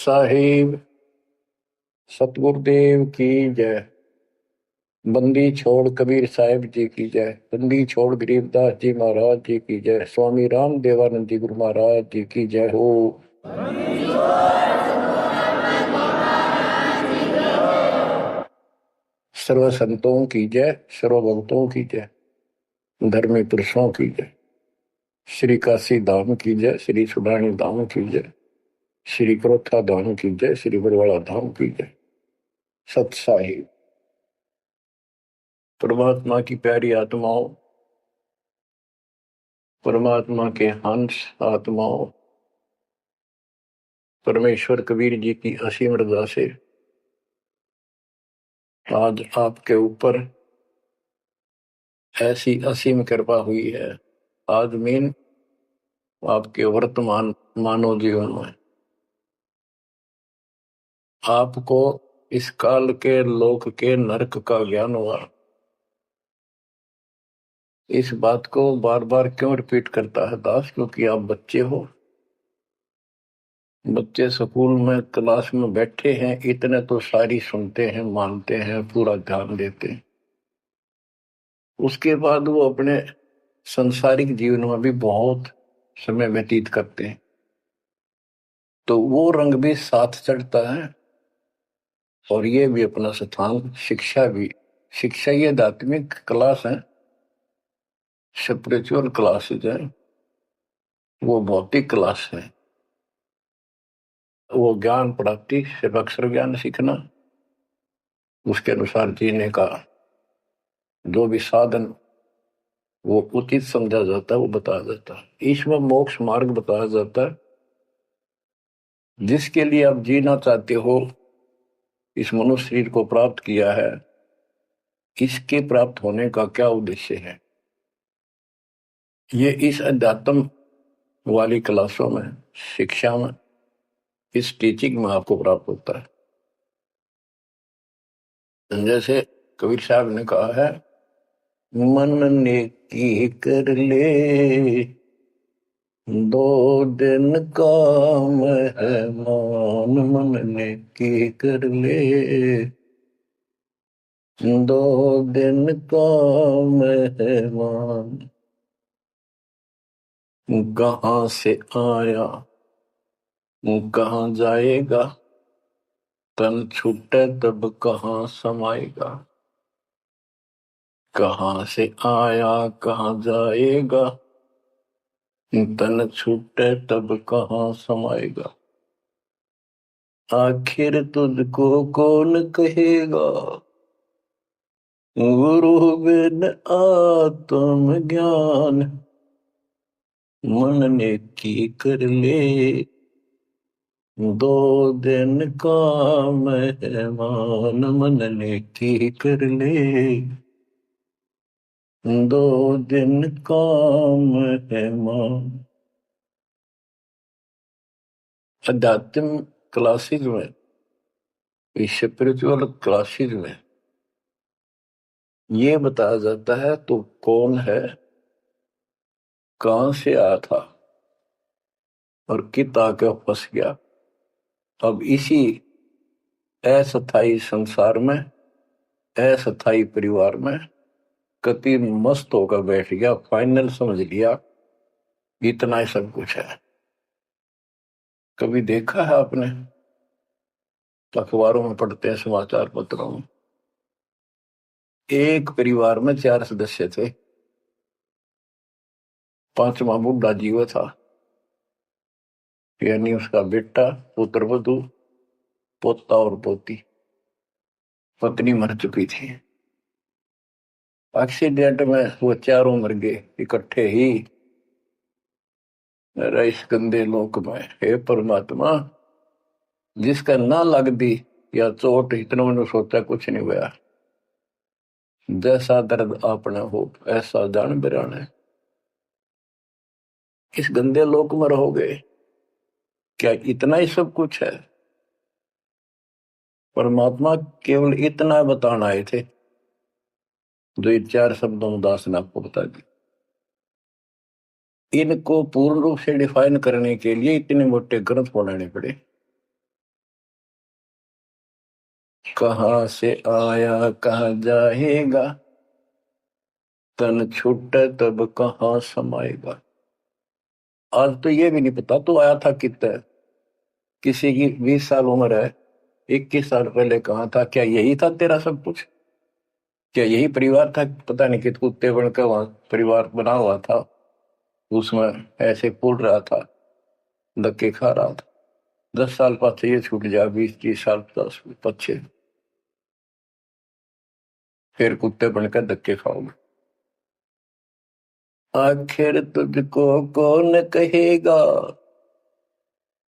साहिब सतगुरुदेव की जय। बंदी छोड़ कबीर साहिब जी की जय। बंदी छोड़ गरीबदास जी महाराज जी की जय। स्वामी राम देवानंद जी गुरु महाराज जी की जय हो। सर्व संतों की जय, सर्व भक्तों की जय, धर्मी पुरुषों की जय। श्री काशी धाम की जय, श्री सुडानी धाम की जय, श्री क्रोथा धाम की जय, श्री बरवाड़ा धाम की जय। सत साहिब परमात्मा की प्यारी आत्माओं, परमात्मा के हंस आत्माओं, परमेश्वर कबीर जी की असीम रजा से आज आपके ऊपर ऐसी असीम कृपा हुई है। आदमीन आपके वर्तमान मानव जीवन में आपको इस काल के लोक के नरक का ज्ञान हुआ। इस बात को बार बार क्यों रिपीट करता है दास? क्योंकि आप बच्चे हो। बच्चे स्कूल में क्लास में बैठे हैं, इतने तो सारी सुनते हैं, मानते हैं, पूरा ध्यान देते हैं। उसके बाद वो अपने संसारिक जीवन में भी बहुत समय व्यतीत करते हैं, तो वो रंग भी साथ चढ़ता है और ये भी अपना स्थान। शिक्षा भी, शिक्षा ये आध्यात्मिक क्लास है, स्पिरिचुअल क्लासेज है, वो भौतिक क्लास है। वो ज्ञान प्राप्ति सिर्फ अक्षर ज्ञान सीखना, उसके अनुसार जीने का जो भी साधन वो उचित समझा जाता है वो बताया जाता है। इसमें मोक्ष मार्ग बताया जाता है, जिसके लिए आप जीना चाहते हो, इस मनुष्य शरीर को प्राप्त किया है, इसके प्राप्त होने का क्या उद्देश्य है, ये इस अध्यात्म वाली क्लासों में, शिक्षा में, इस टीचिंग में आपको प्राप्त होता है। जैसे कबीर साहब ने कहा है, मन ने की कर ले दो दिन काम है मान, मन ने की कर ले दो दिन काम है मान। कहाँ से आया कहाँ जाएगा, तन छूटे तब कहाँ समाएगा। कहाँ से आया कहाँ जाएगा, तन छूटे तब कहाँ समाएगा। आखिर तुझको कौन कहेगा, गुरु बिन आत्म ज्ञान। मन ने की कर ले दो दिन काम है मान, मन ने की कर ले दो दिन काम है मान। अध्यात्म क्लासेज में, स्पिरिचुअल क्लासेज में ये बताया जाता है तो कौन है, कहां से आया था और कित आके फंस गया। अब इसी अस्थायी संसार में, अस्थायी परिवार में कति मस्त होकर बैठ गया, फाइनल समझ लिया इतना ही सब कुछ है। कभी देखा है आपने, अखबारों में पढ़ते हैं, समाचार पत्रों में, एक परिवार में 4 सदस्य थे, 5वां बुढ़ा जीव था, यानी उसका बेटा, पुत्र वधू, पोता और पोती। पत्नी मर चुकी थी। एक्सीडेंट में वो चारों मर गए इकट्ठे ही। इस गंदे लोक में हे परमात्मा, जिसका ना लग दी या चोट, इतना मैंने सोचा कुछ नहीं हुआ। जैसा दर्द आपने हो ऐसा जान बिरान है। इस गंदे लोक में रहोगे, क्या इतना ही सब कुछ है? परमात्मा केवल इतना बताना आए थे, जो ये 4 शब्दों में दास ने आपको बता दी। इनको पूर्ण रूप से डिफाइन करने के लिए इतने मोटे ग्रंथ बनाने पड़े। कहाँ से आया कहाँ जाएगा, तन छूटे तब कहाँ समाएगा। आज तो ये भी नहीं पता तो आया था कितना। किसी की 20 साल उम्र है, 21 साल पहले कहाँ था, क्या यही था तेरा सब कुछ, क्या यही परिवार था, पता नहीं कित कुत्ते बनकर वहां परिवार बना हुआ था, उसमें ऐसे फूल रहा था, धक्के खा रहा था। 10 साल पाछे ये छूट जा, 20 30 साल 10 पीछे फिर कुत्ते बनकर धक्के खाओगे। आखिर तुझको कौन कहेगा,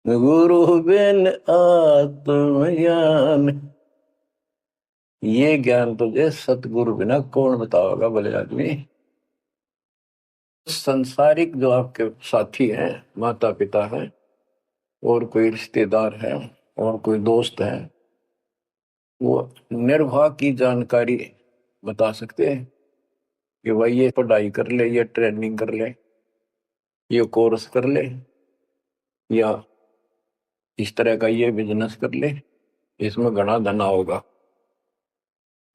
गुरु बिन आत्मज्ञान। ये ज्ञान तुझे सतगुरु बिना कौन बताओगा भले आदमी। संसारिक जो आपके साथी हैं, माता पिता हैं, और कोई रिश्तेदार है, और कोई दोस्त है, वो निर्वाह की जानकारी बता सकते हैं कि भाई ये पढ़ाई कर ले, ये ट्रेनिंग कर ले, ये कोर्स कर ले, या इस तरह का ये बिजनेस कर ले, इसमें घना धना होगा।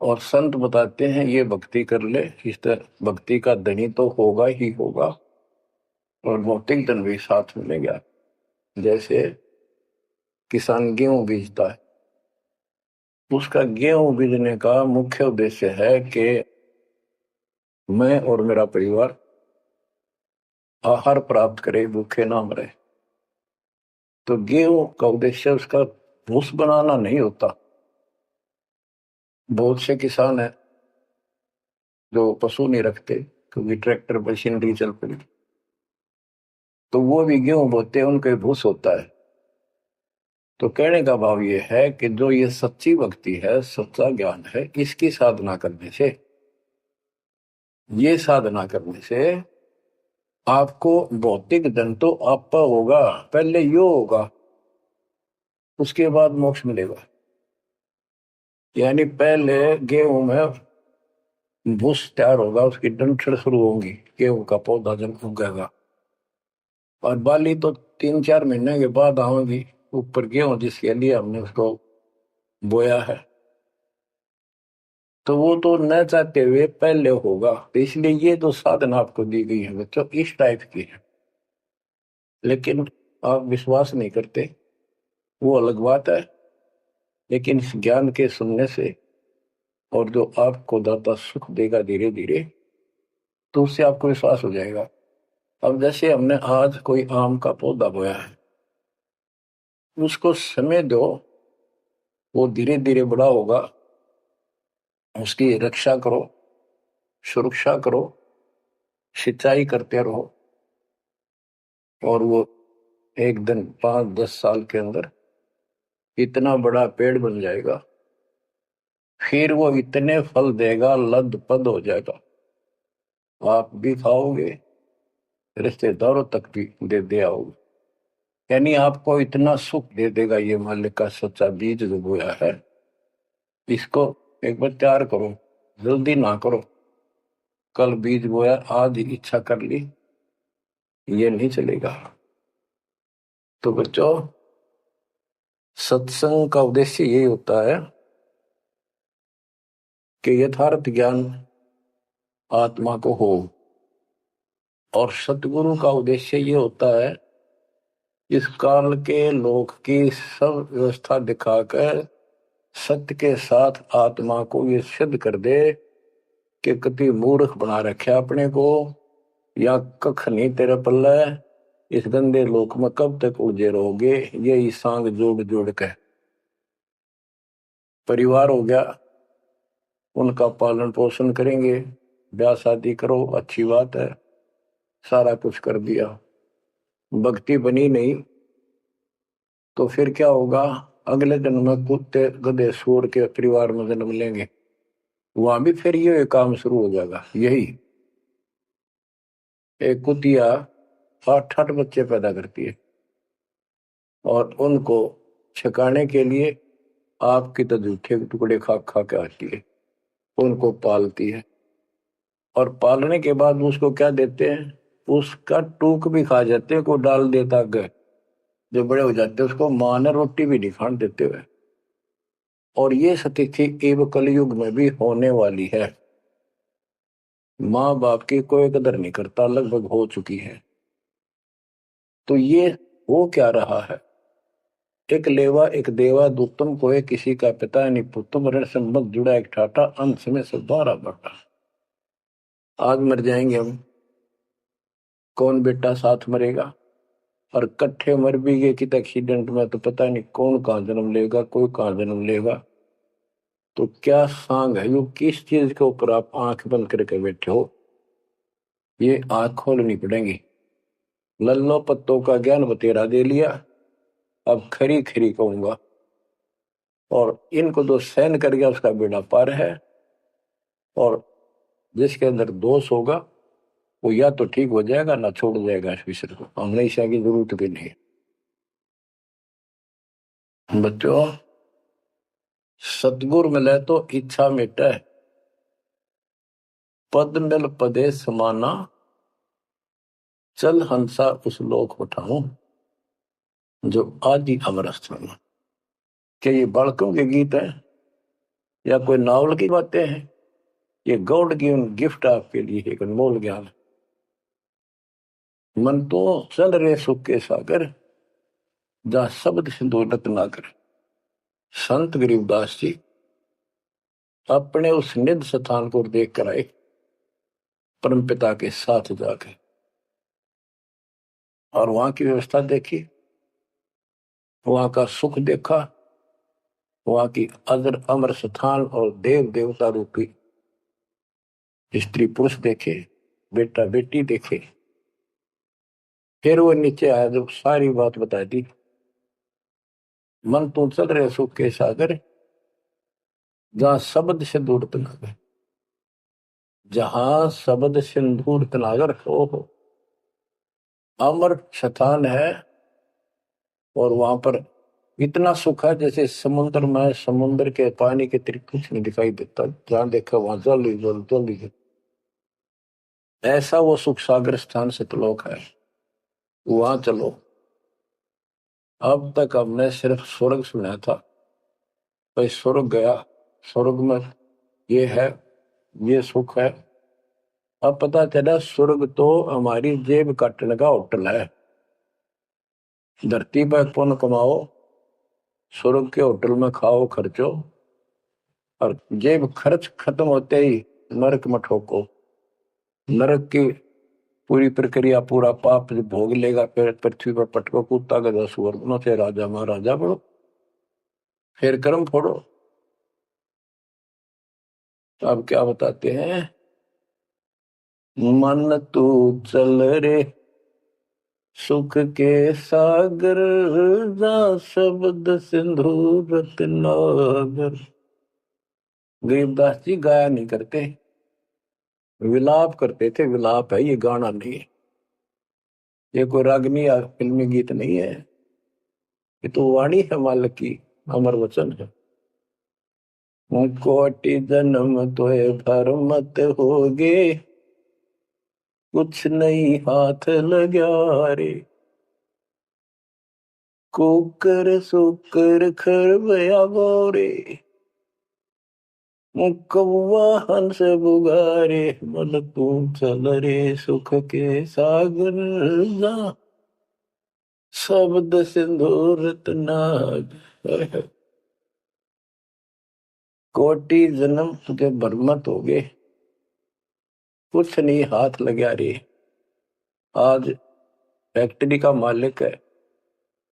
और संत बताते हैं ये भक्ति कर ले, इस तरह भक्ति का धनी तो होगा ही होगा, और भौतिक धन भी साथ मिलेगा। जैसे किसान गेहूं बीजता है, उसका गेहूं बीजने का मुख्य उद्देश्य है कि मैं और मेरा परिवार आहार प्राप्त करे, भूखे ना मरे। तो गेहूं का उद्देश्य उसका भूस बनाना नहीं होता। बहुत से किसान है जो पशु नहीं रखते, क्योंकि ट्रैक्टर मशीनरी चल पड़ी, तो वो भी गेहूं बोते हैं, उनका भूस होता है। तो कहने का भाव ये है कि जो ये सच्ची भक्ति है, सच्चा ज्ञान है, इसकी साधना करने से, ये साधना करने से आपको भौतिक धन तो आपका होगा, पहले यो होगा, उसके बाद मोक्ष मिलेगा। यानी पहले गेहूं में भूस तैयार होगा, उसकी डंठल शुरू होंगी, गेहूं का पौधा जब उगेगा, और बाली तो 3 4 महीने के बाद आएगी ऊपर, गेहूं जिसके लिए हमने उसको बोया है, तो वो तो न चाहते हुए पहले होगा। तो इसलिए ये जो साधना आपको दी गई है बच्चों, इस टाइप की है। लेकिन आप विश्वास नहीं करते, वो अलग बात है। लेकिन इस ज्ञान के सुनने से, और जो आपको दाता सुख देगा धीरे धीरे, तो उससे आपको विश्वास हो जाएगा। अब जैसे हमने आज कोई आम का पौधा बोया है, उसको समय दो, वो धीरे धीरे बड़ा होगा, उसकी रक्षा करो, सुरक्षा करो, सिंचाई करते रहो, और वो एक दिन 5 10 साल के अंदर इतना बड़ा पेड़ बन जाएगा। फिर वो इतने फल देगा, लद पद हो जाएगा, आप भी खाओगे, रिश्तेदारों तक भी दे दे आओगे। यानी आपको इतना सुख दे देगा ये मालिक का सच्चा बीज जो बोया है। इसको एक बार तैयार करो, जल्दी ना करो। कल बीज बोया, आज ही इच्छा कर ली, ये नहीं चलेगा। तो बच्चों, सत्संग का उद्देश्य यही होता है कि यथार्थ ज्ञान आत्मा को हो, और सतगुरु का उद्देश्य ये होता है इस काल के लोक की सब व्यवस्था दिखाकर सत्य के साथ आत्मा को ये सिद्ध कर दे कि कति मूर्ख बना रखे अपने को, या कख नहीं तेरे पल्ले, इस गंदे लोक में कब तक उलझे रहोगे। यही सांग जोड़ जोड़ के परिवार हो गया, उनका पालन पोषण करेंगे, ब्याह शादी करो, अच्छी बात है, सारा कुछ कर दिया, भक्ति बनी नहीं, तो फिर क्या होगा, अगले जन्म में कुत्ते गधे सूअर के परिवार में जन्म लेंगे, वहां भी फिर ये काम शुरू हो जाएगा। यही एक कुतिया 8 8 बच्चे पैदा करती है, और उनको छकाने के लिए आपकी तो जूठे टुकड़े खा खा के आती है, उनको पालती है, और पालने के बाद उसको क्या देते हैं, उसका टूक भी खा जाते हैं, को डाल देता है। जो बड़े हो जाते हैं उसको माँ ने रोटी भी नहीं खाने देते हुए। और ये स्थिति एवं कलयुग में भी होने वाली है। माँ बाप की कोई कदर नहीं करता, लगभग हो चुकी है। तो ये हो क्या रहा है? एक लेवा एक देवा दुत्तम कोई किसी का पिता नहीं पुत्तम ऋण संबंध जुड़ा एक ठाटा अंत में से 12 बटा। आज मर जाएंगे हम, कौन बेटा साथ मरेगा? और कट्ठे मर भी गए कि एक्सीडेंट में तो पता नहीं कौन कहाँ जन्म लेगा, कोई कहाँ जन्म लेगा। तो क्या सांग है, यो किस चीज के ऊपर आप आंख बंद करके बैठे हो? ये आंख खोलनी पड़ेगी। लल्लो पत्तों का ज्ञान बतेरा दे लिया, अब खरी खरी कहूंगा। और इनको जो सहन कर गया उसका बेड़ा पार है। और जिसके अंदर दोष होगा वो या तो ठीक हो जाएगा ना छोड़ जाएगा इस विषय को। हमेशा की जरूरत भी नहीं। बच्चों, सतगुरु मिले तो इच्छा मिटे, पद मिल पदे समाना, चल हंसा उस लोक उठाऊं जो आदि अमर स्थान। क्या ये बालकों के गीत है या कोई नावल की बातें हैं? ये गॉड गिवन गिफ्ट आपके लिए एक अनमोल ज्ञान। मन तो चल रहे सुख के सागर, जहां शब्द सिंधु ना कर। संत गरीबदास जी अपने उस निध स्थान को देख कर आए, परम पिता के साथ जाकर, और वहां की व्यवस्था देखी, वहां का सुख देखा, वहां की अजर अमर स्थान और देव देवता रूपी स्त्री पुरुष देखे, बेटा बेटी देखे। फिर वो नीचे आया, जब सारी बात बता दी। मन तू चल रहे सुख के सागर, जहां शब्द से दूर तनागर। जहां शब्द सिंदूर तनागर हो अमर स्थान है। और वहां पर इतना सुख है जैसे समुद्र में, समुद्र के पानी के अतिरिक्त कुछ नहीं दिखाई देता। जहां देखा वहां जल ही जल, जल ही जल। ऐसा वो सुख सागर स्थान सतलोक है, वहां चलो। अब तक हमने सिर्फ स्वर्ग सुना था, भाई स्वर्ग गया, स्वर्ग में ये है, ये सुख है। अब पता चला स्वर्ग तो हमारी जेब काटने का होटल है। धरती पर पुण्य कमाओ, स्वर्ग के होटल में खाओ खर्चो, और जेब खर्च खत्म होते ही नरक में ठोको। नरक की पूरी प्रक्रिया, पूरा पाप जब भोग लेगा, फिर पृथ्वी पर पटको, कुत्ता गधा सुअर बनो, से राजा महाराजा बनो, फिर कर्म फोड़ो। अब क्या बताते हैं? मन तू चल रे सुख के सागर, जा शब्द सिंधु रत्नागर। गरीबदास जी गाया नहीं करते, विलाप करते थे। विलाप है ये, गाना नहीं है। ये कोई रागनी या फिल्मी गीत नहीं है, ये तो वाणी है मालिक की, अमर वचन है। कोटि जन्म तोय भर मत होगे, कुछ नहीं हाथ लगा रे। कुकर सुकर खरबया बोरे, कौवा हंस बुगारे। मन तू चल रे सुख के सागर, जा शब्द सिंधु रत्नागर। कोटि जन्म तुझे बरमत हो गए, कुछ नहीं हाथ लगा रे। आज फैक्ट्री का मालिक है,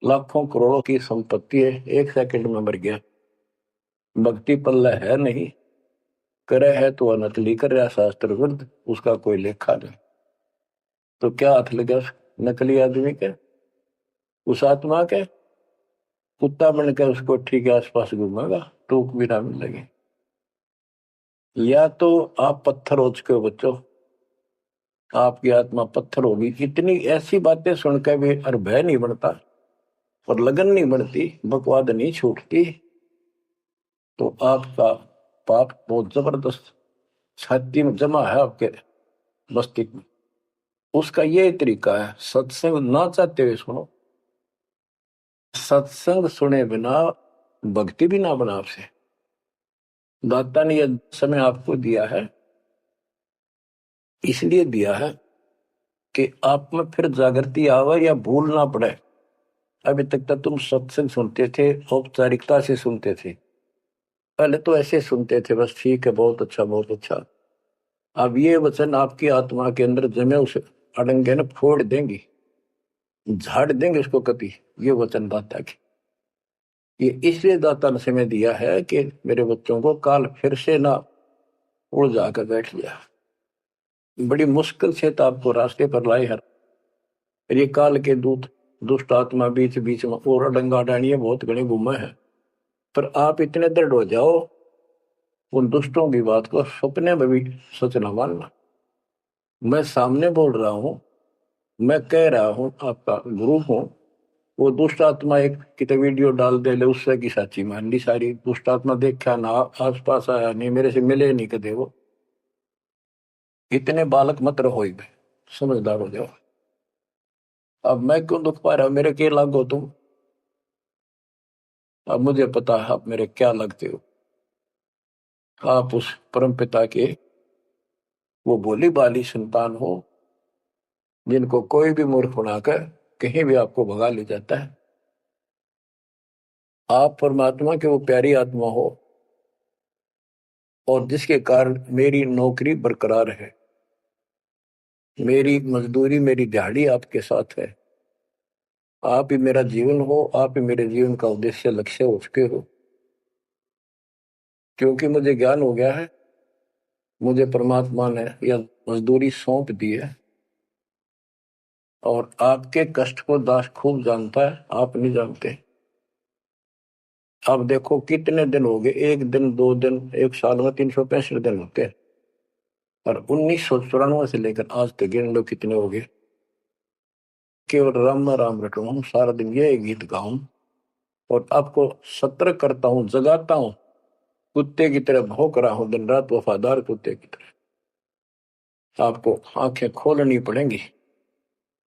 लाखों करोड़ों की संपत्ति है, 1 सेकंड में मर गया। भक्ति पल्ला है नहीं, करे है तो अनकली कर रहा, शास्त्र विरुद्ध, उसका कोई लेखा नहीं। तो क्या हाथ लगा नकली आदमी के, उस आत्मा के? कुत्ता बनकर उसको ठीक है आसपास घूमेगा, टूक भी ना मिलेगी। या तो आप पत्थर हो चुके हो बच्चों, आपकी आत्मा पत्थर होगी। इतनी ऐसी बातें सुनकर भी और भय नहीं बढ़ता और लगन नहीं बढ़ती, बकवाद नहीं छूटती, तो आपका पाप बहुत जबरदस्त छाती में जमा है आपके मस्तिष्क में। उसका ये तरीका है, सत्संग ना चाहते हुए सुनो। सत्संग सुने बिना भक्ति भी ना बना आपसे। दाता ने यह समय आपको दिया है, इसलिए दिया है कि आप में फिर जागृति आवे या भूल ना पड़े। अभी तक तो तुम सत्संग सुनते थे, औपचारिकता से सुनते थे, पहले तो ऐसे सुनते थे बस, ठीक है, बहुत अच्छा बहुत अच्छा। अब ये वचन आपकी आत्मा के अंदर जमे, उसे अड़ंगे न फोड़ देंगे, झाड़ देंगे उसको कति। ये वचन दाता की, ये इसलिए दाता ने समय दिया है कि मेरे बच्चों को काल फिर से ना उड़ जाकर बैठ गया। बड़ी मुश्किल से तो आपको रास्ते पर लाए हैं। ये काल के दूत दुष्ट आत्मा बीच बीच में और अडंगा डानिए बहुत घने घूमे हैं, पर आप इतने दृढ़ हो जाओ, उन दुष्टों की बात को सपने में भी सच न मानना। मैं सामने बोल रहा हूं, मैं कह रहा हूं, आपका गुरु हूं। वो दुष्ट आत्मा एक कितने वीडियो डाल दे ले, उससे की साची मान ली सारी। दुष्ट आत्मा देखा ना, आस पास आया नहीं, मेरे से मिले नहीं कदे। वो इतने बालक मत रहो, समझदार हो जाओ। अब मैं क्यों दुख पा रहा हूं, मेरे के लागो तुम। अब मुझे पता है आप मेरे क्या लगते हो। आप उस परम पिता के वो भोली बाली संतान हो, जिनको कोई भी मूर्ख बनाकर कहीं भी आपको भगा ले जाता है। आप परमात्मा के वो प्यारी आत्मा हो, और जिसके कारण मेरी नौकरी बरकरार है, मेरी मजदूरी, मेरी दिहाड़ी आपके साथ है। आप ही मेरा जीवन हो, आप ही मेरे जीवन का उद्देश्य लक्ष्य हो चुके हो। क्योंकि मुझे ज्ञान हो गया है, मुझे परमात्मा ने यह मजदूरी सौंप दी है। और आपके कष्ट को दास खूब जानता है, आप नहीं जानते। अब देखो कितने दिन हो गए, एक दिन, 2 दिन, एक साल में 365 दिन होते हैं। और 1994 से लेकर आज तक गिन लो कितने हो गए। केवल राम राम रटू हूं, सारा दिन ये गीत गाऊं, और आपको सतर्क करता हूं, जगाता हूं। कुत्ते की तरह भौंक रहा हूं दिन रात, वफादार कुत्ते की तरह। आपको आंखें खोलनी पड़ेंगी।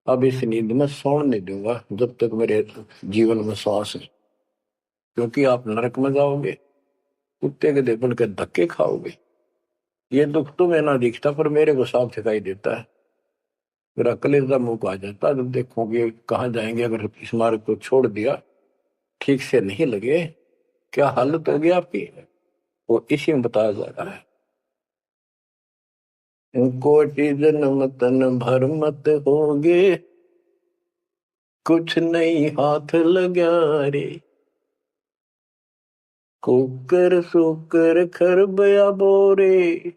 अब इस नींद में सोने नहीं दूंगा जब तक मेरे जीवन में सांस है। क्योंकि आप नरक में जाओगे, कुत्ते के देपन के धक्के खाओगे। ये दुख तुम्हें ना दिखता, पर मेरे को साफ दिखाई देता है। मेरा कलेजा मुंह को आ जाता जब देखोगे कहाँ जाएंगे। अगर इस मार्ग को छोड़ दिया, ठीक से नहीं लगे, क्या हालत होगी आपकी, वो इसी में बताया जा रहा है। कोटि जन्म तन भर मत होगे, कुछ नहीं हाथ लगा रे। कुकर सुकर खरबया बोरे,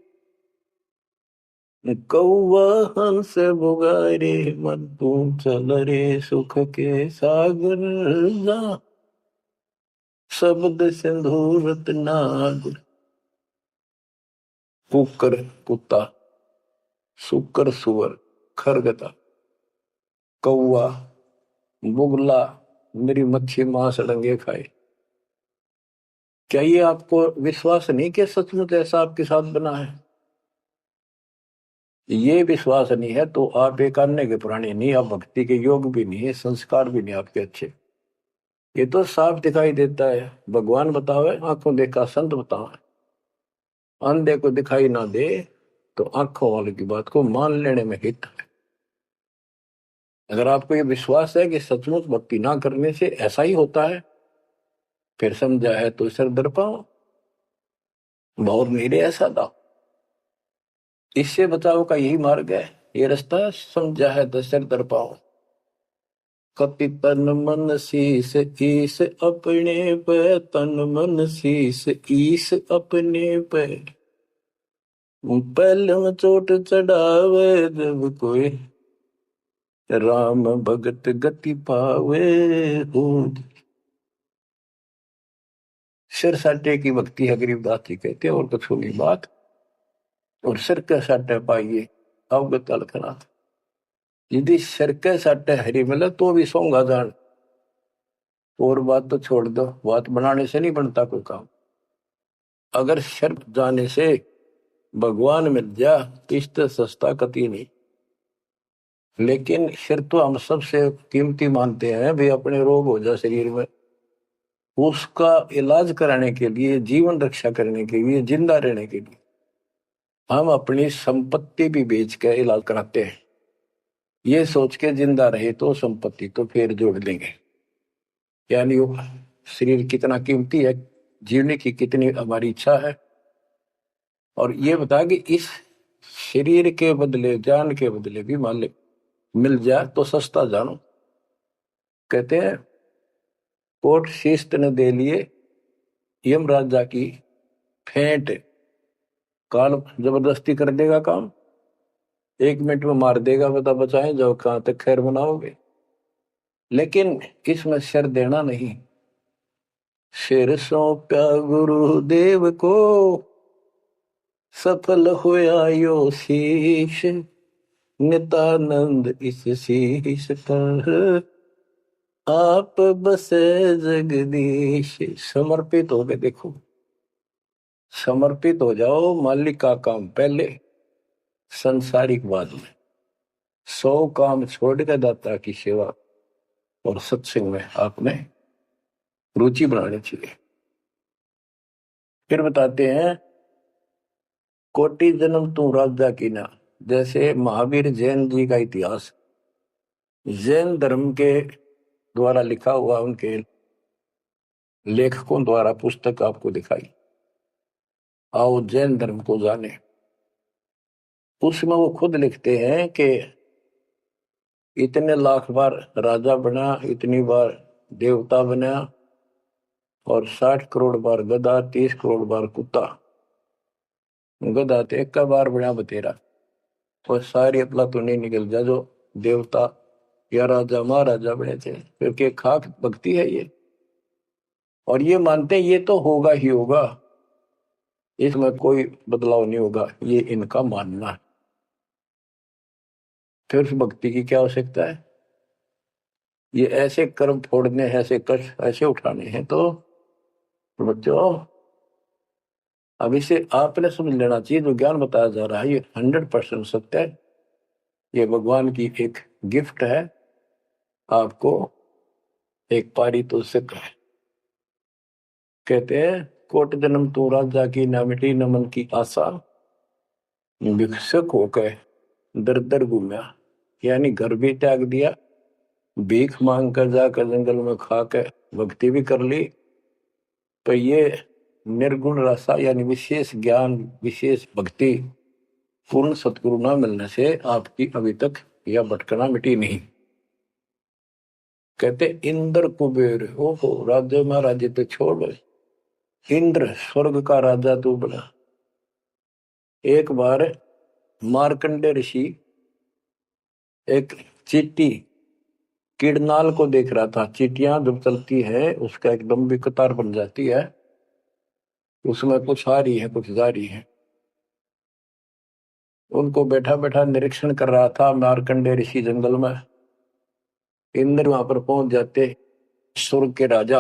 कौवा हंस बुगारे। मन तू चल रे सुख के सागर जा, शब्द सिंधूरत नाग। कुकर कुत्ता, सुकर सुअर, खरगता, कौवा, बुगला, मेरी मच्छी मांस अड़ंगे खाए। क्या ये आपको विश्वास नहीं कि सचमुच ऐसा आपके साथ बना है? ये विश्वास नहीं है तो आप एक अन्य के पुराने नहीं, आप भक्ति के योग भी नहीं है, संस्कार भी नहीं आपके अच्छे। ये तो साफ दिखाई देता है। भगवान बतावे, आंखों देखा संत बतावे। अंधे को दिखाई ना दे तो आंखों वाले की बात को मान लेने में हित है। अगर आपको ये विश्वास है कि सचमुच भक्ति ना करने से ऐसा ही होता है, फिर समझा है तो सर दर पाओ, बहुत मेरे ऐसा था। इससे बचाव का यही मार्ग है, ये रास्ता समझा है तो सर दर पाओ। कपि तन मन शीस ईस अपने पे, तन मन शीस ईस अपने पे। पहले में चोट चढ़ावे जब कोई, राम भगत गति पावे हो। सिर साटे की भक्ति है गरीबदास जी कहते हैं, और कुछ होगी बात। और सिर के साटे पाइए अवगत अलखनाथ। यदि सिर के साटे हरी मिले तो भी सोंगा जान। और बात तो छोड़ दो, बात बनाने से नहीं बनता कोई काम। अगर सिर जाने से भगवान मिल जा, इससे सस्ता कति नहीं। लेकिन सिर तो हम सबसे कीमती मानते हैं भी, अपने रोग हो जाए शरीर में, उसका इलाज कराने के लिए, जीवन रक्षा करने के लिए, जिंदा रहने के लिए हम अपनी संपत्ति भी बेच के इलाज कराते हैं, ये सोच के जिंदा रहे तो संपत्ति तो फिर जोड़ देंगे। यानी वो शरीर कितना कीमती है, जीने की कितनी हमारी इच्छा है। और ये बता कि इस शरीर के बदले, जान के बदले भी मालिक मिल जाए तो सस्ता जानो। कहते हैं कोर्ट शिस्त ने दे लिए यम राजा की फेंट, काल जबरदस्ती कर देगा काम, 1 मिनट में मार देगा, बता बचाएं जाओ, कहां तक खैर बनाओगे। लेकिन इसमें सिर देना नहीं, सिर सौंपा गुरुदेव को, सफल होया यो शीश, नितानंद इस शीश पर आप बसे जगदीश। समर्पित हो गए, देखो समर्पित हो जाओ, मालिक का काम पहले, संसारिक बाद में। 100 काम छोड़ के दाता की सेवा और सत्संग में आपने रुचि बनानी चाहिए। फिर बताते हैं कोटि जन्म तू राजा की ना। जैसे महावीर जैन जी का इतिहास जैन धर्म के द्वारा लिखा हुआ, उनके लेखकों द्वारा पुस्तक आपको दिखाई, आओ जैन धर्म को जाने। उसमें वो खुद लिखते हैं कि इतने लाख बार राजा बना, इतनी बार देवता बना, और 60 करोड़ बार गधा, 30 करोड़ बार कुत्ता। गधा तो एक का बार बना बतेरा, और सारी अतला तो नहीं निकल जा जो देवता या राजा महाराजा बने थे, क्योंकि खाक भक्ति है ये। और ये मानते हैं ये तो होगा ही होगा, इसमें कोई बदलाव नहीं होगा, ये इनका मानना है। फिर उस भक्ति की क्या आवश्यकता है? ये ऐसे कर्म फोड़ने हैं, ऐसे कष्ट ऐसे उठाने हैं, तो बच्चों अब इसे आपने समझ लेना चाहिए। जो ज्ञान बताया जा रहा है ये 100% सत्य है, ये भगवान की एक गिफ्ट है आपको, एक पारितोषिक है। कहते हैं कोट जन्म तू राजा की, ना मिटी न मन की आशा, भिक्षुक होकर दर दर घूमया। यानी घर भी त्याग दिया, भीख मांग कर जाकर जंगल में खाकर भक्ति भी कर ली, तो ये निर्गुण रसा यानी विशेष ज्ञान, विशेष भक्ति, पूर्ण सतगुरु न मिलने से आपकी अभी तक यह भटकना मिटी नहीं। कहते इंद्र कुबेर, ओहो राज्य महाराजे तो छोड़ गए, इंद्र स्वर्ग का राजा तू बना। एक बार मार्कंडे ऋषि एक चींटी कीड़नाल को देख रहा था। चींटियां जब चलती है उसका एक लंबी कतार बन जाती है, उसमें कुछ आ रही है कुछ जा रही है। उनको बैठा बैठा निरीक्षण कर रहा था मार्कंडे ऋषि जंगल में। इंद्र वहां पर पहुंच जाते, स्वर्ग के राजा,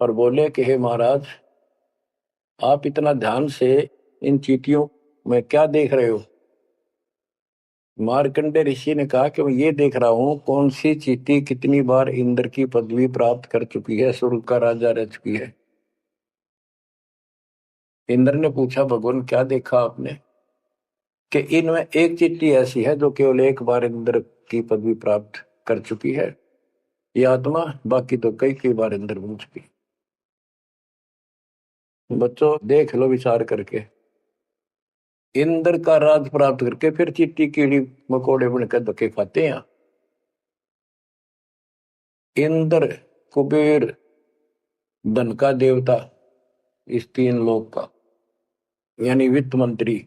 और बोले कि हे महाराज, आप इतना ध्यान से इन चींटियों में क्या देख रहे हो? मार्कंडे ऋषि ने कहा कि मैं ये देख रहा हूं कौन सी चींटी कितनी बार इंद्र की पदवी प्राप्त कर चुकी है, स्वर्ग का राजा रह चुकी है। इंद्र ने पूछा भगवान क्या देखा आपने? कि इनमें एक चींटी ऐसी है जो केवल एक बार इंद्र की पदवी प्राप्त कर चुकी है, ये आत्मा, बाकी तो कई कई बार इंद्र बन चुकी। बच्चों देख लो विचार करके, इंद्र का राज प्राप्त करके फिर चींटी कीड़ी मकोड़े बनकर धक्के खाते हैं। इंद्र, कुबेर, धन का देवता, इस 3 लोक का यानी वित्त मंत्री,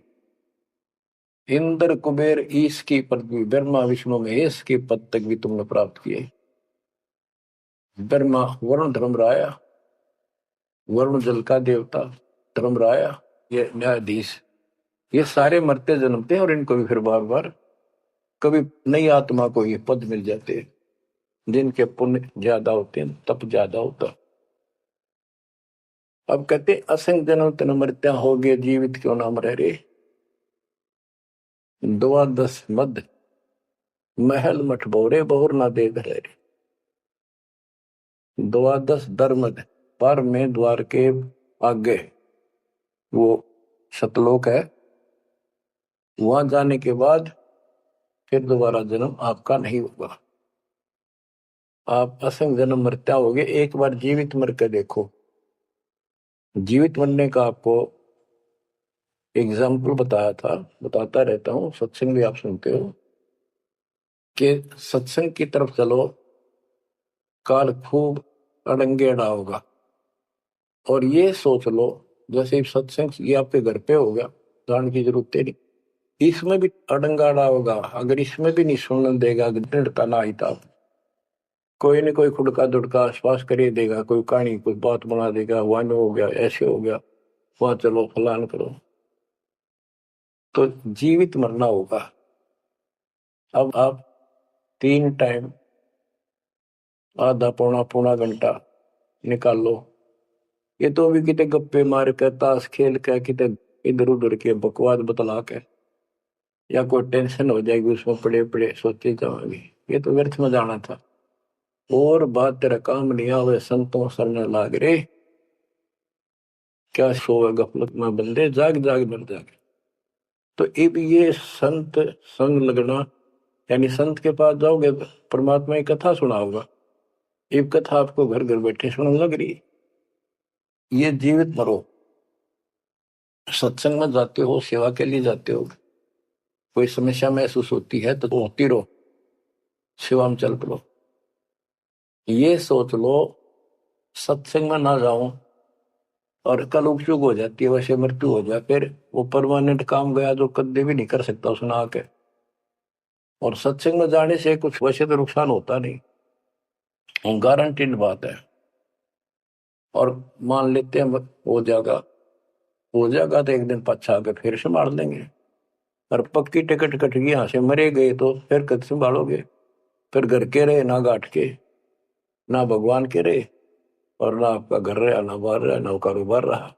इंद्र कुबेर ईश की पदवी, ब्रह्मा विष्णु महेश के पद तक भी तुमने प्राप्त किए। ब्रह्मा वरुण धर्मराया, वरुण जल का देवता धर्मराया, ये न्यायाधीश, ये सारे मरते जन्मते हैं और इनको भी फिर बार बार कभी नई आत्मा को ये पद मिल जाते हैं, जिनके पुण्य ज्यादा होते हैं, तप ज्यादा होता। अब कहते असंग जन्म तन मृत्या हो गए, जीवित क्यों नाम रह रे। द्वादश मद महल मठ बोरे, बहुर ना दे घरे। द्वादश धर्म पर में द्वार के आगे वो सतलोक है, वहां जाने के बाद फिर दोबारा जन्म आपका नहीं होगा। आप असंग जन्म मरते होगे। एक बार जीवित मर के देखो। जीवित मरने का आपको एग्जाम्पल बताया था, बताता रहता हूँ, सत्संग भी आप सुनते हो, कि सत्संग की तरफ चलो, काल खूब अड़ंगेड़ा होगा। और ये सोच लो जैसे सत्संग ये आपके घर पे हो गया, जान की जरूरत नहीं, इसमें भी अड़ंगाड़ा होगा। अगर इसमें भी नहीं सुनने देगा, दृढ़ता ना आई था, कोई न कोई खुड़का दुड़का आसपास कर ही देगा, कोई कहानी कोई बात बना देगा, वहां हो गया, ऐसे हो गया, वहां चलो फलान करो। तो जीवित मरना होगा। अब आप 3 टाइम आधा पौना पौना घंटा निकाल लो। ये तो अभी कितने गप्पे मार कर, ताश खेल कर, कितने इधर उधर के बकवास बतला के, या कोई टेंशन हो जाएगी उसमें पड़े पड़े सोचे जाओगे, ये तो व्यर्थ में जाना था। और बात तेरा काम नहीं आवे, संतों सरने लाग रे, क्या सोवे गफलत में बंदे, जाग जाग मर जाग। तो अब ये संत संग लगना, यानी संत के पास जाओगे परमात्मा की कथा सुना होगा। एक कथा आपको घर घर बैठे सुनने लग रही। ये जीवित मरो। सत्संग में जाते हो, सेवा के लिए जाते हो, कोई समस्या महसूस होती है तो होती रहो, सेवा में चल पड़ो। ये सोच लो सत्संग में ना जाऊं और कल उपचुक हो जाती है, वैसे मृत्यु हो जाए, फिर वो परमानेंट काम गया जो कदे भी नहीं कर सकता सुना के। और सत्संग में जाने से कुछ वैसे तो नुकसान होता नहीं, गारंटीड बात है। और मान लेते हैं हो जाएगा तो एक दिन पछा आके फिर संभाल लेंगे। और पक्की टिकट कट गई, यहाँ से मरे गए तो फिर कद संभालोगे? फिर घर के रहे ना घाट के, ना भगवान के रहे, और ना आपका घर रहा, ना बाहर रहा, ना कारोबार रहा।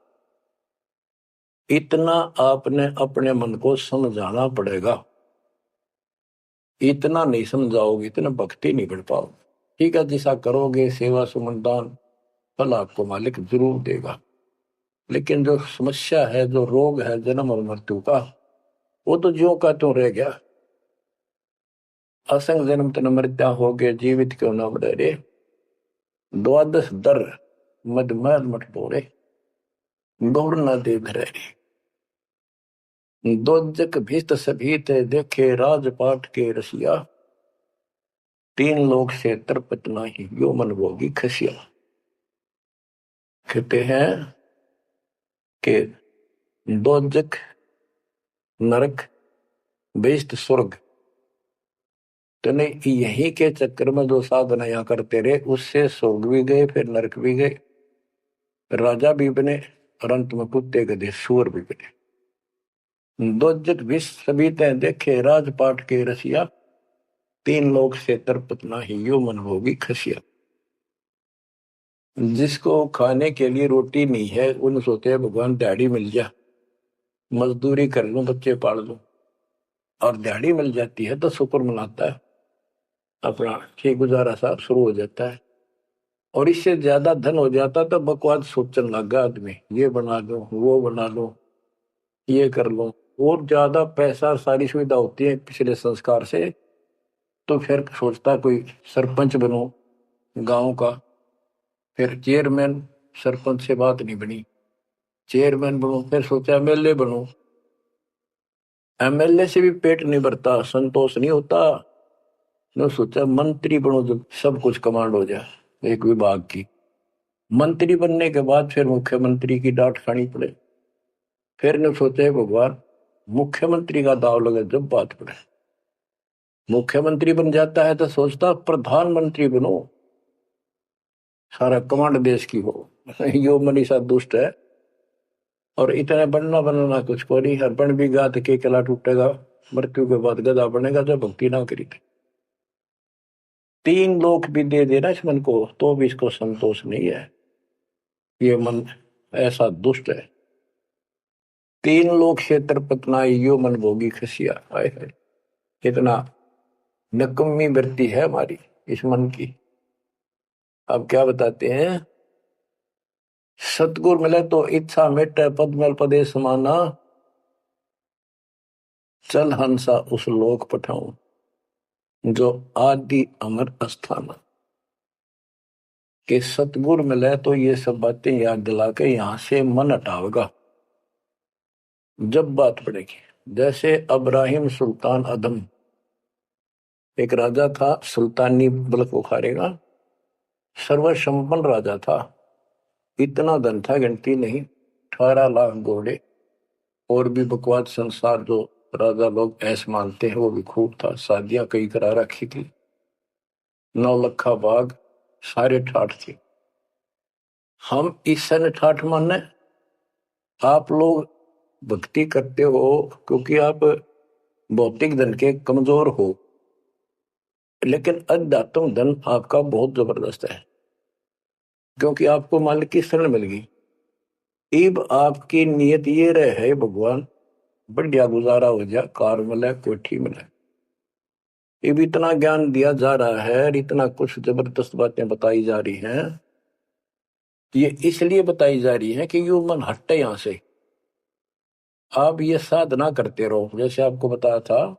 इतना आपने अपने मन को समझाना पड़ेगा। इतना नहीं समझाओगे, इतना भक्ति नहीं बढ़ पाओगे। ठीक है, जैसा करोगे सेवा सुमन दान, फल आपको मालिक जरूर देगा। लेकिन जो समस्या है, जो रोग है जन्म और मृत्यु का, वो तो ज्यों का त्यों रह गया। असंग जन्म तन मृत्या हो गए, जीवित क्यों न डरे, द्वादश दर मदमैल मठ बोरे, दौड़ न दे धरे। दोजक भीत सभीत देखे राजपाट के रसिया, 3 लोक से तरपत नाही यो मन भोगी खसिया। कहते हैं कि दोजक नरक बेस्ट स्वर्ग, तो नहीं यही के चक्कर में जो साधना यहाँ करते रहे, उससे स्वर्ग भी गए, फिर नरक भी गए, राजा भी बने, और अंत में कुत्ते गधे सूअर भी बने। दोजक विष सभी तय देखे राजपाट के रसिया, 3 लोक से तरपत नाही यो मन भोगी खसिया। जिसको खाने के लिए रोटी नहीं है, उन सोते हैं भगवान दिहाड़ी मिल जा, मजदूरी कर लूं, बच्चे पाल लूं, और दिहाड़ी मिल जाती है तो शुक्र मनाता है, अपना ठीक गुजारा सा शुरू हो जाता है। और इससे ज्यादा धन हो जाता तो बकवास सोचने लगा आदमी, ये बना लो, वो बना लो, ये कर लो। और ज्यादा पैसा सारी सुविधा होती है पिछले संस्कार से, तो फिर सोचता कोई सरपंच बनो गांव का, फिर चेयरमैन, सरपंच से बात नहीं बनी, चेयरमैन बनो, फिर सोचा एमएलए बनो, एमएलए से भी पेट नहीं भरता, संतोष नहीं होता, ने सोचा मंत्री बनो, जो सब कुछ कमांड हो जाए एक विभाग की। मंत्री बनने के बाद फिर मुख्यमंत्री की डांट खानी पड़े। फिर ने सोचे भगवान मुख्यमंत्री का दाव लगे जब बात पड़े। मुख्यमंत्री बन जाता है तो सोचता प्रधानमंत्री बनो, सारा कमांड देश की हो। यो मनीषा दुष्ट है, और इतने बनना बनना कुछ को नहीं, हर बन भी गा तो के किला टूटेगा, मृत्यु के बाद गधा बनेगा जब भक्ति ना करी। 3 लोक भी दे देना इस मन को, तो भी इसको संतोष नहीं है। ये मन ऐसा दुष्ट है। 3 लोक क्षेत्र पतना यो मन भोगी खसिया। आए है, कितना नकम्मी वृत्ति है हमारी इस मन की। अब क्या बताते हैं सतगुर मिले तो इच्छा मिटे, पद में पदे समाना, चल हंसा उस लोक पठाऊं, जो आदि अमर अस्थाना। कि सतगुर मिले तो ये सब बातें याद दिला के यहां से मन हटावेगा जब बात पड़ेगी। जैसे अब्राहिम सुल्तान अदम, एक राजा था, सुल्तानी मुल्क उखाड़ेगा, सर्वसंपन्न राजा था, इतना धन था गिनती नहीं, 18 लाख घोड़े और भी बकवास संसार जो राजा लोग ऐसे मानते हैं वो भी खूब था, शादियां कई करा रखी थी, 9 लखा बाग, सारे ठाठ थे। हम इस सन ठाठ माने, आप लोग भक्ति करते हो क्योंकि आप भौतिक धन के कमजोर हो, लेकिन अध्यात्म धन आपका बहुत जबरदस्त है, क्योंकि आपको मालिक की शरण मिल गई। इब आपकी नियत ये रहे भगवान बढ़िया गुजारा हो जाए, कार मिले, कोठी मिले। इब इतना ज्ञान दिया जा रहा है, इतना कुछ जबरदस्त बातें बताई जा रही हैं, ये इसलिए बताई जा रही है कि यू मन हटे यहां से। आप ये साधना करते रहो। जैसे आपको बताया था,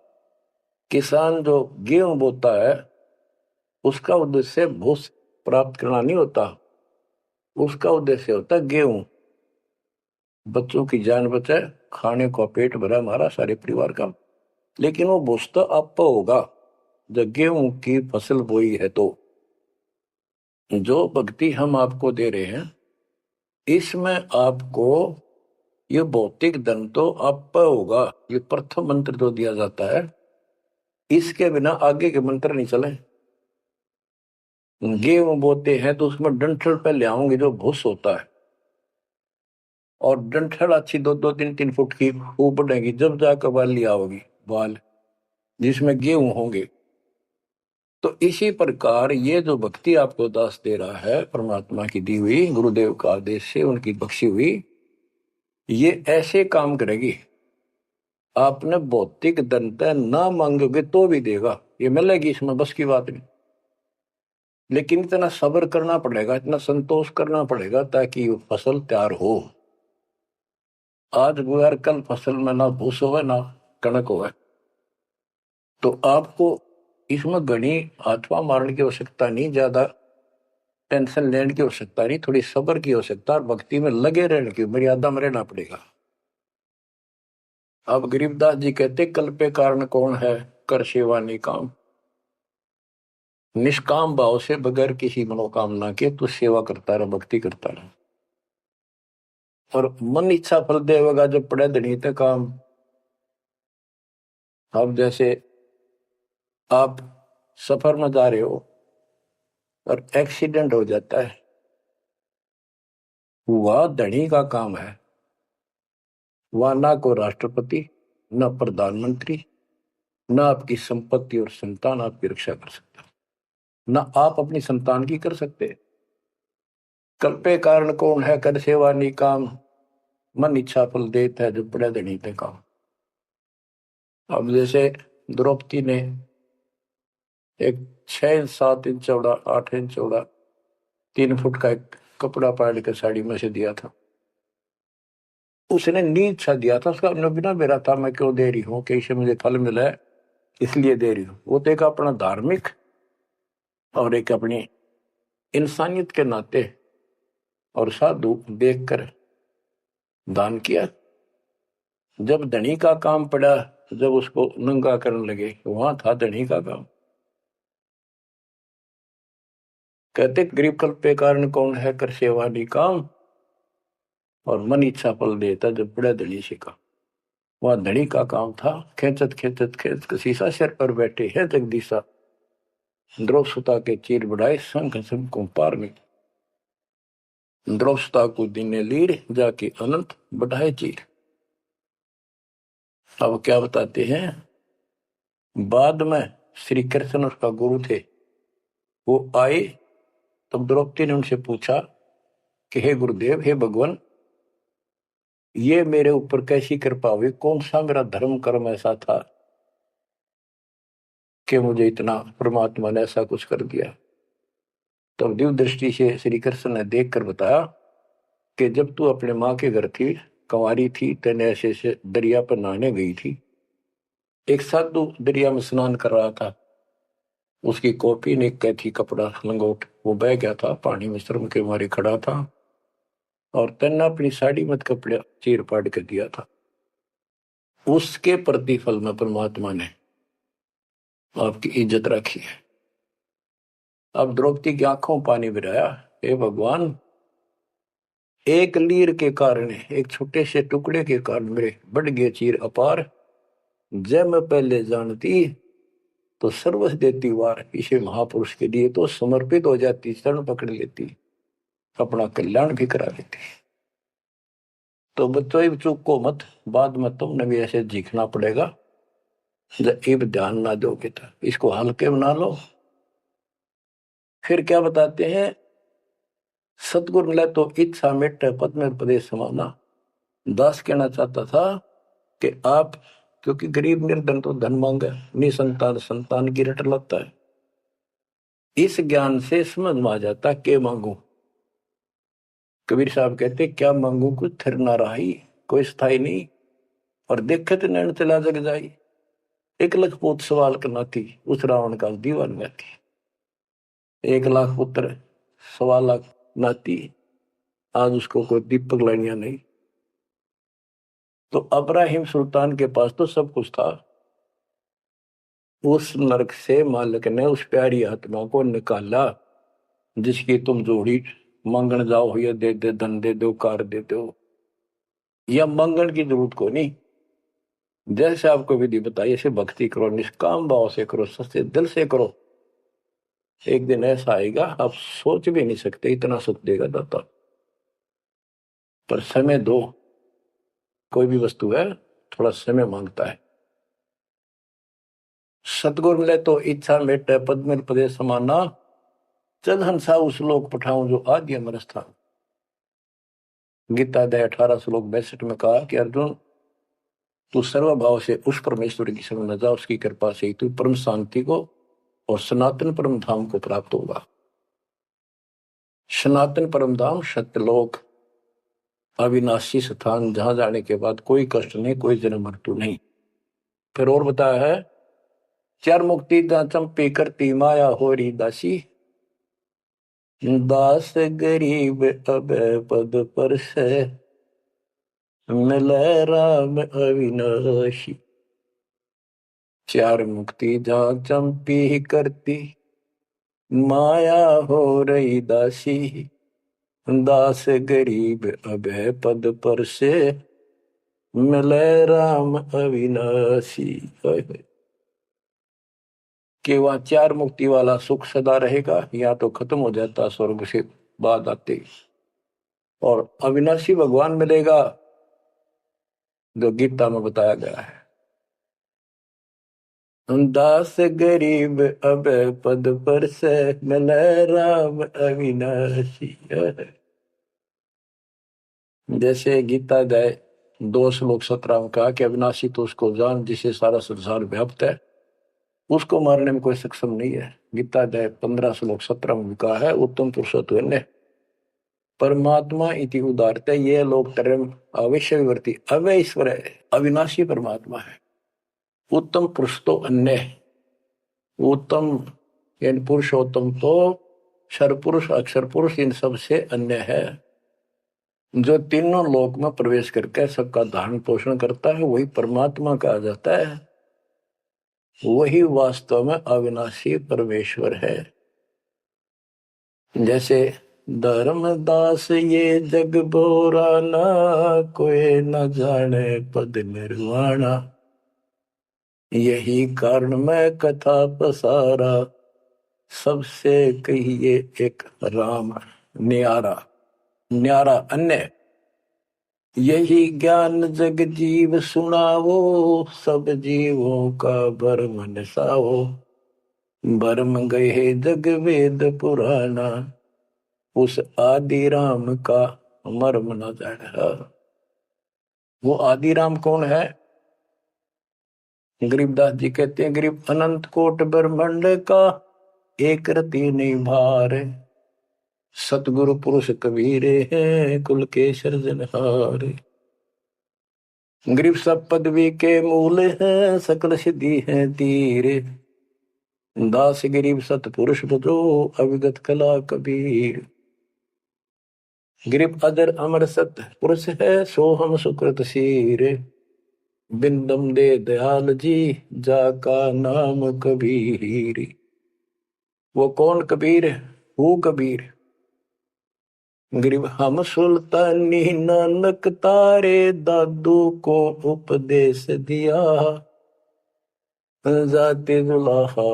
किसान जो गेहूं बोता है उसका उद्देश्य भूस प्राप्त करना नहीं होता, उसका उद्देश्य होता है गेहूं, बच्चों की जान बचे, खाने को पेट भरा हमारा सारे परिवार का। लेकिन वो भूस तो आप होगा जब गेहूं की फसल बोई है। तो जो भक्ति हम आपको दे रहे हैं इसमें आपको ये भौतिक धन तो आप होगा, ये प्रथम मंत्र जो दिया जाता है, इसके बिना आगे के मंत्र नहीं चले। गेहूं बोते हैं तो उसमें डंठल पे ले आओगे जो भूस होता है, और डंठल अच्छी 2-2, 3-3 फुट की वो बढ़ेगी, जब जाकर बाली आओगी, बाल जिसमें गेहूं होंगे। तो इसी प्रकार ये जो भक्ति आपको दास दे रहा है, परमात्मा की दी हुई, गुरुदेव का आदेश से उनकी बख्शी हुई, ये ऐसे काम करेगी। आपने भौतिक धन ना मांगोगे तो भी देगा, ये मिलेगी, इसमें बस की बात नहीं। लेकिन इतना सब्र करना पड़ेगा, इतना संतोष करना पड़ेगा ताकि वो फसल तैयार हो। आज गुआर कल फसल में ना भूस होवे ना कणक होवे, तो आपको इसमें घनी हाथवा मारने की आवश्यकता नहीं, ज्यादा टेंशन लेने की आवश्यकता नहीं, थोड़ी सब्र की आवश्यकता, और भक्ति में लगे रहने की, मर्यादा में रहना पड़ेगा। अब गरीबदास जी कहते, कल पे कारण कौन है, कर सेवा निकाम। निष्काम भाव से बगैर किसी मनोकामना के तू सेवा करता रहे, भक्ति करता रहे, और मन इच्छा फल देगा जब पड़े धनी ते काम। अब जैसे आप सफर में जा रहे हो और एक्सीडेंट हो जाता है, वह धनी का काम है, वह ना को राष्ट्रपति, ना प्रधानमंत्री, ना आपकी संपत्ति और संतान आपकी रक्षा कर सकता, ना आप अपनी संतान की कर सकते। कल पे कारण कौन है, कर सेवा निकाम, मन इच्छा फल देता है जो बड़े धनी पे काम। अब जैसे द्रौपदी ने एक 6 इंच 7 इंच चौड़ा, 8 इंच चौड़ा, 3 फुट का एक कपड़ा पाड़ के साड़ी में से दिया था। उसने नीच इच्छा दिया था, उसका बिना मेरा था, मैं क्यों दे रही हूँ, कि इससे मुझे फल मिला है इसलिए दे रही हूँ। वो तो एक अपना धार्मिक और एक अपनी इंसानियत के नाते और साधु देखकर दान किया। जब धनी का काम पड़ा, जब उसको नंगा करने लगे, वहां था धनी का काम। कहते गरीब कल्प पे कारण कौन है, कर सेवा निकाम, और मन इच्छा फल देता जब बड़ा धनी से का। वह धनी का काम था, खेचत खेचत खेच शीशा सिर पर बैठे हैं जगदीशा, द्रौव सुता के चीर बढ़ाए संख संख को पार में, द्रौव सुता को दिने लीर जाके अनंत बढ़ाए चीर। अब क्या बताते हैं, बाद में श्री कृष्ण उसका गुरु थे, वो आए, तब द्रौपदी ने उनसे पूछा कि हे गुरुदेव, हे भगवान, ये मेरे ऊपर कैसी कृपा हुई, कौन सा मेरा धर्म कर्म ऐसा था कि मुझे इतना परमात्मा ने ऐसा कुछ कर दिया। तब दिव्य दृष्टि से श्री कृष्ण ने देखकर बताया कि जब तू अपने माँ के घर थी, कंवारी थी, तेने ऐसे से दरिया पर नहाने गई थी। एक साधु दरिया में स्नान कर रहा था, उसकी कॉपी निकल थी, कपड़ा लंगोट वो बह गया था, पानी में शर्म के मारे खड़ा था, और तेने अपनी साड़ी मत कपड़े चीर पाड़ कर दिया था। उसके प्रतिफल में परमात्मा ने आपकी इज्जत रखी है। अब द्रौपदी की आंखों पानी गिराया, हे भगवान, एक लीर के कारण, एक छोटे से टुकड़े के कारण मेरे बढ़ गए चीर अपार। जब मैं पहले जानती तो सर्वस्व देती वार, इसे महापुरुष के लिए तो समर्पित हो जाती, शरण पकड़ लेती, अपना कल्याण भी करा लेती। तो बच्चों चूक को मत, बाद में तुमने भी ऐसे जीखना पड़ेगा। जब ध्यान ना दोगे तो इसको हल्के बना लो। फिर क्या बताते हैं, सतगुरु मिला तो इच्छा मिट पद में प्रदेश समाना। दास कहना चाहता था कि आप, क्योंकि गरीब निर्धन तो धन मांगे, निसंतान संतान की रट लगता है। इस ज्ञान से समझ में आ जाता के मांगू। कबीर साहब कहते क्या मांगू कुछ थिर ना रही, कोई स्थाई नहीं, और देखे तो नैन चला जग जाई। एक लख पूत सवाल करना थी, उस रावण का दीवान में थी। 1 लाख पुत्र 1.25 लाख नाती, आज उसको कोई दीपक लाइनिया नहीं। तो अब्राहिम सुल्तान के पास तो सब कुछ था। उस नरक से मालिक ने उस प्यारी आत्मा को निकाला, जिसकी तुम जोड़ी मांगण जाओ, या दे दे धन दे दो, कार दे दो, या मांगण की जरूरत को नहीं। जैसे आपको विधि बताई, ऐसे भक्ति करो, निष्काम भाव से करो, सच्चे दिल से करो। एक दिन ऐसा आएगा आप सोच भी नहीं सकते, इतना सुख देगा दाता। पर समय दो, कोई भी वस्तु है थोड़ा समय मांगता है। सतगुरु मिले तो इच्छा मेटे पद में प्रदेश समाना। चल हंसा उस लोक पठाऊं जो आदि अमर स्थान। गीता अध्याय 18 श्लोक 62 में कहा कि अर्जुन, तू सर्वभाव से उस परमेश्वर की शरण में जा, उसकी कृपा से तू परम शांति को और सनातन परम धाम को प्राप्त होगा। सनातन परम धाम सत्यलोक, अविनाशी स्थान, जहां जाने के बाद कोई कष्ट नहीं, कोई जन्म मृत्यु नहीं। फिर और बताया है, चार मुक्ति चंपी करती माया होरी दासी। दास गरीब अब पद पर से, मिले राम अविनाशी। चार मुक्ति जहां चंपी करती माया हो रही दासी। दास गरीब अभय पद पर से, मिले राम अविनाशी। कि वह चार मुक्ति वाला सुख सदा रहेगा, या तो खत्म हो जाता स्वर्ग से बाद आते, और अविनाशी भगवान मिलेगा, जो गीता में बताया गया है। दास गरीब अब पद पर से, मिले राम अविनाशी। जैसे गीता अध्याय 2 श्लोक 17 में कहा कि अविनाशी तो उसको जान जिसे सारा संसार व्याप्त है, उसको मारने में कोई सक्षम नहीं है। गीता अध्याय 15 श्लोक 17 में कहा है, उत्तम पुरुषोत्तम परमात्मा इति उदारते ये लोग तरम अवश्य विवर्ती। अवय ईश्वर है, अविनाशी परमात्मा है। उत्तम पुरुष तो अन्य है, उत्तम यानी पुरुषोत्तम तो सर्वपुरुष अक्षर पुरुष इन सब से अन्य है। जो तीनों लोक में प्रवेश करके सबका धारण पोषण करता है, वही परमात्मा कहा जाता है। वही वास्तव में अविनाशी परमेश्वर है। जैसे धर्मदास ये जग बोराना, कोई न जाने पद निर्वाणा। यही कारण मैं कथा पसारा, सबसे कहिए एक राम न्यारा। न्यारा अन्य, यही ज्ञान जग जीव सुनावो, सब जीवों का भरम नसाओ। भरम गए जग वेद पुराना, उस आदि राम का मर्म न जाना। वो आदि राम कौन है? गरीबदास जी कहते हैं, गरीब अनंत कोट ब्रह्मांड का एक रति नहीं भार। सतगुरु पुरुष कबीरे हैं, कुल के सृजनहारे। गरीब सब पदवी के मूल हैं, सकल सिद्धि है तीरे। दास गरीब सतपुरुष बजो, अविगत कला कबीर। गरीब अदर अमर सत पुरुष है, सो हम सुकृत शीरे। बिंदम दे दयाल जी, जाका नाम कबीर। वो कौन कबीर है? वो कबीर। गरीब हम सुल्तानी नानक तारे, दादू को उपदेश दिया। जाते जुलाहा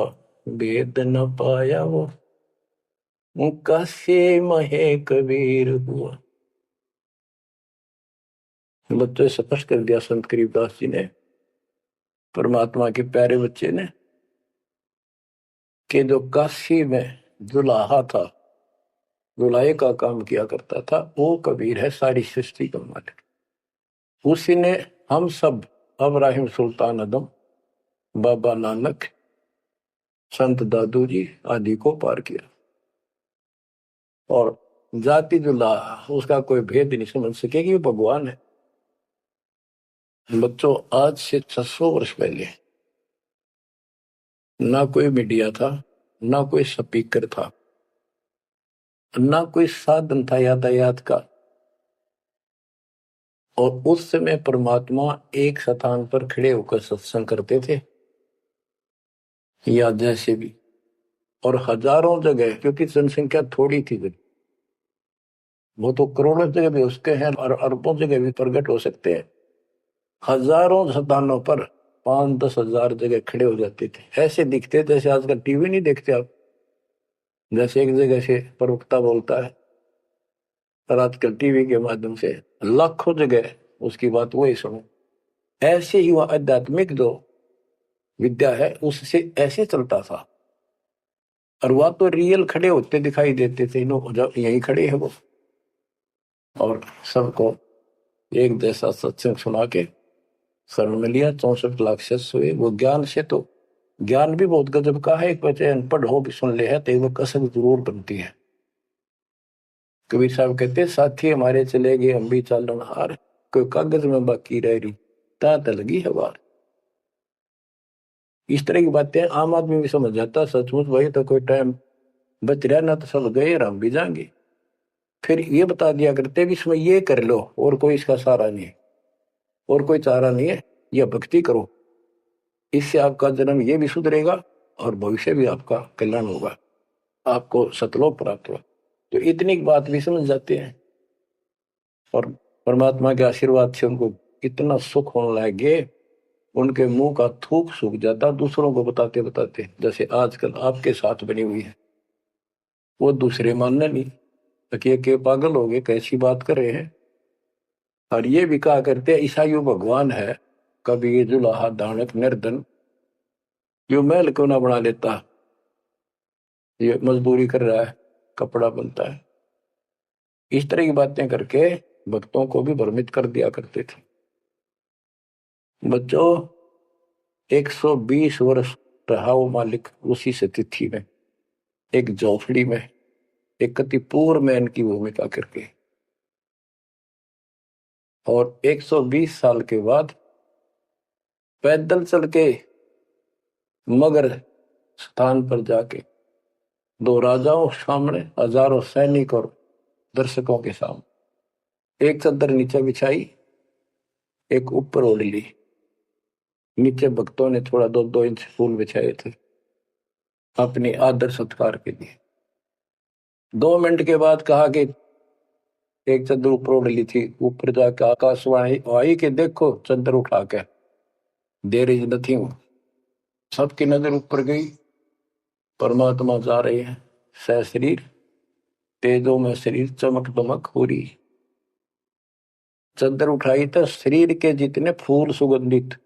वेद न पाया, वो कासे महे कबीर हुआ। बच्चों से स्पष्ट कर दिया संत करीबदास जी ने, परमात्मा के प्यारे बच्चे ने, कि जो काशी में जुलाहा था, जुलाहे का काम किया करता था, वो कबीर है, सारी सृष्टि का मालिक। उसी ने हम सब अब्राहिम सुल्तान आदम, बाबा नानक, संत दादू जी आदि को पार किया। और जाति जुलाहा उसका कोई भेद नहीं समझ सकेगी, वो भगवान है। बच्चों, आज से 600 वर्ष पहले ना कोई मीडिया था, ना कोई स्पीकर था, ना कोई साधन था यातायात का। और उस समय परमात्मा एक स्थान पर खड़े होकर सत्संग करते थे, या जैसे भी, और हजारों जगह, क्योंकि जनसंख्या थोड़ी थी, वो तो करोड़ों जगह भी उसके हैं और अरबों जगह भी प्रकट हो सकते हैं। हजारों स्थानों पर 5-10 हजार जगह खड़े हो जाते थे, ऐसे दिखते जैसे आजकल टीवी नहीं देखते आप, जैसे एक जगह से प्रवक्ता बोलता है, और आजकल टीवी के माध्यम से लाखों जगह उसकी बात वही सुनो। ऐसे ही वह आध्यात्मिक जो विद्या है उससे ऐसे चलता था। और वह तो रियल खड़े होते दिखाई देते थे, जब यही खड़े है वो, और सबको एक जैसा सत्संग सुना के शरण में लिया। 64 लाख शिष्य हुए। वो ज्ञान से तो, ज्ञान भी बहुत गजब का है। एक बच्चे अनपढ़ हो भी सुन ले है तो वो कसक जरूर बनती है। कबीर साहब कहते, साथी हमारे चले गए हम भी चालन हार, कोई कागज में बाकी रह रही तात लगी है बार। इस तरह की बातें आम आदमी भी समझ जाता, सचमुच भाई तो कोई टाइम बच रहा ना, तो सब गए हम भी जाएंगे। फिर ये बता दिया करते भी इसमें ये कर लो, और कोई इसका सहारा नहीं है, और कोई चारा नहीं है, यह भक्ति करो, इससे आपका जन्म ये भी सुधरेगा और भविष्य भी आपका कल्याण होगा, आपको सतलोक प्राप्त होगा। तो इतनी बात भी समझ जाते हैं, और परमात्मा के आशीर्वाद से उनको इतना सुख होने लगे, उनके मुंह का थूक सूख जाता दूसरों को बताते बताते, जैसे आजकल आपके साथ बनी हुई है। वो दूसरे मानने नहीं, के पागल हो गए, कैसी बात कर रहे हैं। और ये भी कहा करते ईसाइयों भगवान है, कभी ये जुलाहा दानक निर्धन, जो महल क्यों ना बना लेता, ये मजदूरी कर रहा है, कपड़ा बनता है। इस तरह की बातें करके भक्तों को भी भ्रमित कर दिया करते थे। बच्चों, 120 वर्ष रहा वो मालिक उसी से तिथि में, एक झोपड़ी में, एक कति पूर्व में इनकी भूमिका करके। और 120 साल के बाद पैदल चल के मगर स्थान पर जाके, दो राजाओं सामने, हजारों सैनिक और दर्शकों के सामने, एक चादर नीचे बिछाई, एक ऊपर ओढ़ ली। नीचे भक्तों ने थोड़ा 2-2 इंच फूल बिछाए थे अपने आदर सत्कार के लिए। 2 मिनट के बाद कहा कि एक चादर ऊपर ओढ़ ली थी, ऊपर जाकर आकाशवाणी आई कि देखो चादर उठा के, देर इज नथिंग। सबकी नजर ऊपर गई, परमात्मा जा रहे हैं सह शरीर, तेजों में शरीर चमक दमक हो रही। चादर उठाई तो शरीर के जितने फूल सुगंधित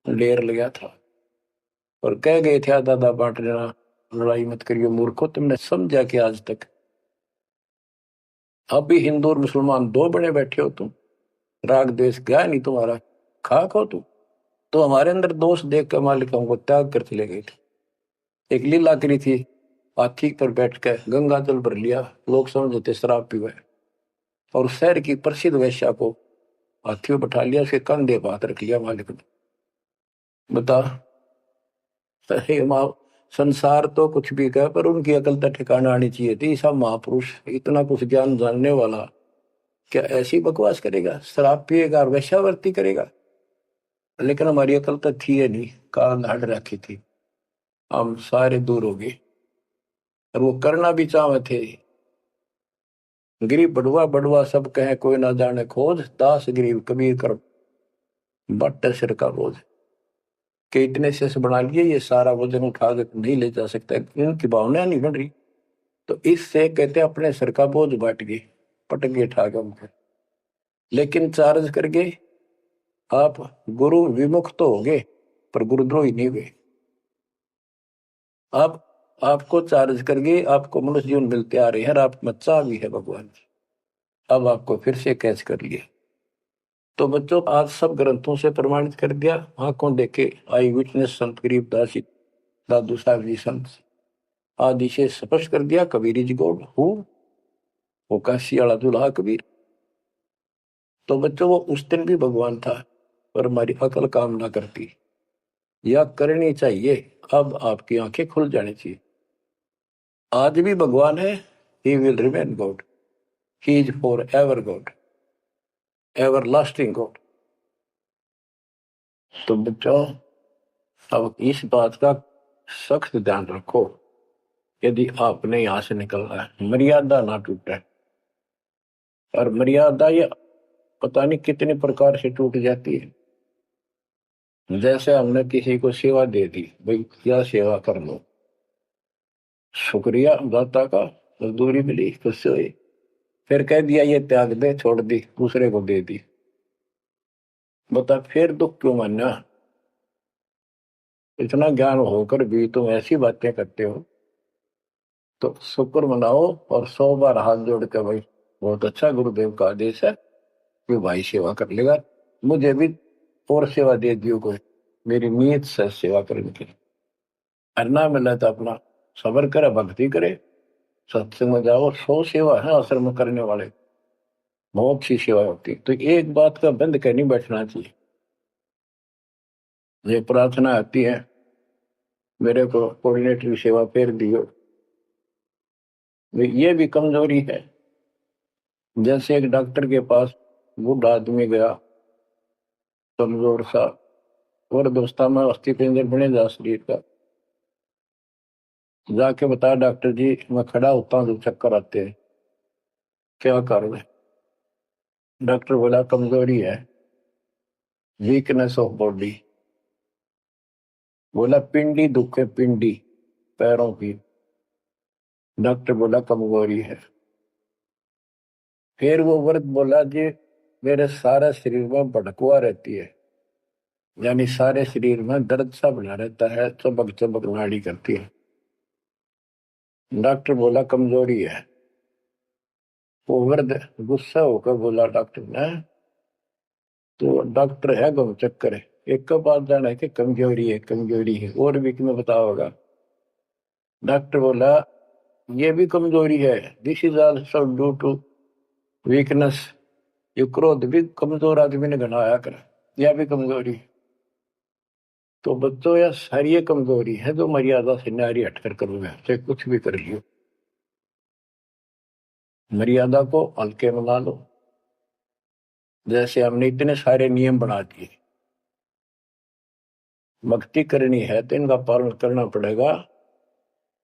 लेर लगा था, और कह गए थे दादा बांट लेना, लड़ाई मत करियो मूर्खो, तुमने समझा कि आज तक अब भी हिंदू और मुसलमान 2 बने बैठे हो तुम, राग द्वेष गया नहीं तुम्हारा, खाक हो तुम। तो हमारे अंदर दोष देख कर मालिक हमको त्याग कर चले गए थे। एक लीला करी थी, हाथी पर बैठ कर गंगा जल भर लिया, लोग समझते शराब पीवे, और शहर की प्रसिद्ध वेश्या को हाथी में बैठा लिया, उसके कंधे पर हाथ रख लिया मालिक ने। बता, अरे माँ, संसार तो कुछ भी कहे पर उनकी अकल तो ठिकाना आनी चाहिए थी। सब महापुरुष इतना कुछ ज्ञान जानने वाला क्या ऐसी बकवास करेगा, शराब पिएगा और वेश्यावृत्ति करेगा? लेकिन हमारी अकल तो थी है नहीं, काल हट रखी थी, हम सारे दूर हो गए। और वो करना भी चाहे थे। गरीब बड़ुआ बड़ुआ सब कहे कोई ना जाने खोज, दास गरीब कबीर कर बट सिर का बोझ। के इतने से बना लिए, ये सारा वजन उठा के नहीं ले जा सकता, इनकी भावना नहीं बन रही। तो इससे कहते अपने सिर का बोझ बांट गए, पटक गए उठा के उनको। लेकिन चार्ज करके आप गुरु विमुख तो हो गए, पर गुरुद्रोही नहीं हुए। आप आपको चार्ज करके आपको मनुष्य जीवन मिलते आ रहे हैं, और आप बच्चा भी है भगवान। अब आपको फिर से कैच कर लिया। तो बच्चों, आज सब ग्रंथों से प्रमाणित कर दिया, आंखों देखे आई विटनेस संत गरीबदास जी, दादू साहब जी संत आदि से स्पष्ट कर दिया। कबीर इज गॉड हु, वो काशी वाला दूल्हा कबीर। तो बच्चों, वो उस दिन भी भगवान था, पर हमारी अकल काम ना करती, या करनी चाहिए। अब आपकी आंखें खुल जानी चाहिए। आज भी भगवान है, he will remain God, he is for ever God, ever lasting God. तो बच्चों, अब इस बात का सख्त ध्यान रखो, यदि आपने यहां से निकलना है, मर्यादा ना टूटे। और मर्यादा ये पता नहीं कितने प्रकार से टूट जाती है। जैसे हमने किसी को सेवा दे दी, भाई क्या सेवा कर लो, शुक्रिया दाता का, मजदूरी मिली, खुश हुई, फिर कह दिया ये त्याग दे, छोड़ दी, दूसरे को दे दी। बता फिर दुख क्यों मानना? इतना ज्ञान होकर भी तुम ऐसी बातें करते हो। तो शुक्र मनाओ और 100 बार हाथ जोड़ के, भाई बहुत अच्छा, गुरुदेव का आदेश है कि भाई सेवा कर लेगा, मुझे भी और सेवा दे दियो कोई, मेरी नीयत से सेवा करने की। अन्ना मिला तो अपना सबर करे, भक्ति करे, सत्संग में जाओ। 100 सेवा है आश्रम में करने वाले, बहुत सी सेवा होती है। तो एक बात का बंद कर नहीं बैठना चाहिए। ये प्रार्थना आती है, मेरे को कोऑर्डिनेटर की सेवा फेर दियो, ये भी कमजोरी है। जैसे एक डॉक्टर के पास बूढ़ा आदमी गया, कमजोर सा, और दोस्ता में अस्थि पिंजर बने जा शरीर का, जाके बता डॉक्टर जी मैं खड़ा होता हूँ तो चक्कर आते हैं, क्या करूँ? डॉक्टर बोला कमजोरी है, वीकनेस ऑफ बॉडी। बोला पिंडी दुख है, पिंडी पैरों की। डॉक्टर बोला कमजोरी है। फिर वो वर्द बोला जी मेरे सारे शरीर में भड़कुआ रहती है, यानी सारे शरीर में दर्द सा बना रहता है, चबक चबक नाड़ी करती है। डॉक्टर बोला कमजोरी है। वो वर्द गुस्सा होकर बोला डॉक्टर ने, तो डॉक्टर है गम चक्कर है, एक का बात जाना है कि कमजोरी है, कमजोरी है, और भी तुम्हें पता होगा। डॉक्टर बोला ये भी कमजोरी है, this is also due to weakness. ये क्रोध भी कमजोर आदमी ने घनाया कर, यह भी कमजोरी। तो बच्चों, यह सारी ये कमजोरी है जो मर्यादा से नारी हटकर करूंगा, चाहे कुछ भी कर लियो। मर्यादा को हल्के में ला लो। जैसे हमने इतने सारे नियम बना दिए, भक्ति करनी है तो इनका पालन करना पड़ेगा,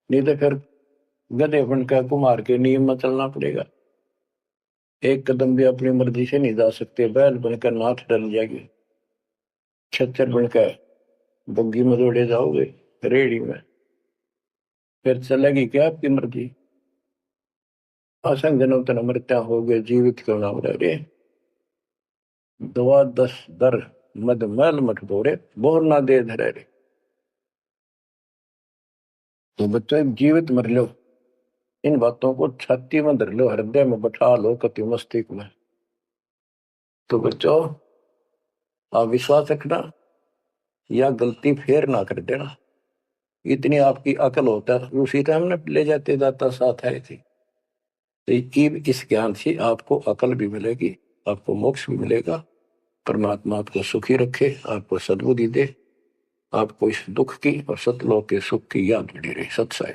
नहीं तो फिर गधे बनकर कुमार के नियम में चलना पड़ेगा। एक कदम भी अपनी मर्जी से नहीं जा सकते, बैल बनकर नाथ डल जाएगी, छच्चर बनकर बग्गी में दौड़े जाओगे रेडी में, फिर चलेगी क्या आपकी मर्जी? असंग जन्म तन मृत्या हो गए, जीवित क्यों नाम रे, दवा 10 दर मद मैल मठ बोरे, बोर ना दे धरे रे। तो बच्चों, जीवित मर लो, इन बातों को छाती में धर लो, हृदय में बैठा लो, कति मस्तिष्क में। तो बच्चों, आप विश्वास रखना, या गलती फेर ना कर देना। इतनी आपकी अकल होता है, उसी टाइम ने ले जाते दाता साथ आए थे। तो इस ज्ञान से आपको अकल भी मिलेगी, आपको मोक्ष भी मिलेगा। परमात्मा आपको सुखी रखे, आपको सद्बुद्धि दे, आपको इस दुख की और सतलोक के सुख की याद बनी रहे। सत्साई।